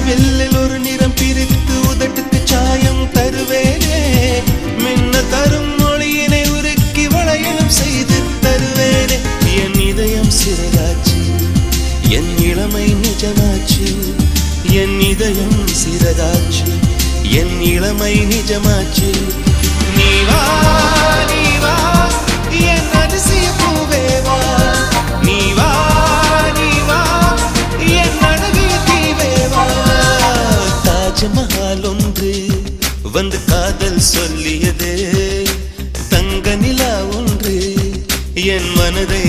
வில்லில் ஒரு நிறம் பிரித்து உதட்டுக்கு சாயம் தருவேனே. மின்ன தரும் மொழியினை உருக்கி வளையலும் செய்து தருவேனே. என் இதயம் சிறகாச்சு, என் இளமை நிஜமாச்சு. என் இதயம் சிறகாச்சு, என் இளமை நிஜமாச்சு. நீ வா நீ வா என் அதிசய பூவே வா. நீ வா நீ வா என் அழகிய தீவே வா. தாஜ்மஹால் ஒன்று வந்து காதல் சொல்லியது. தங்க நிலா ஒன்று என் மனதை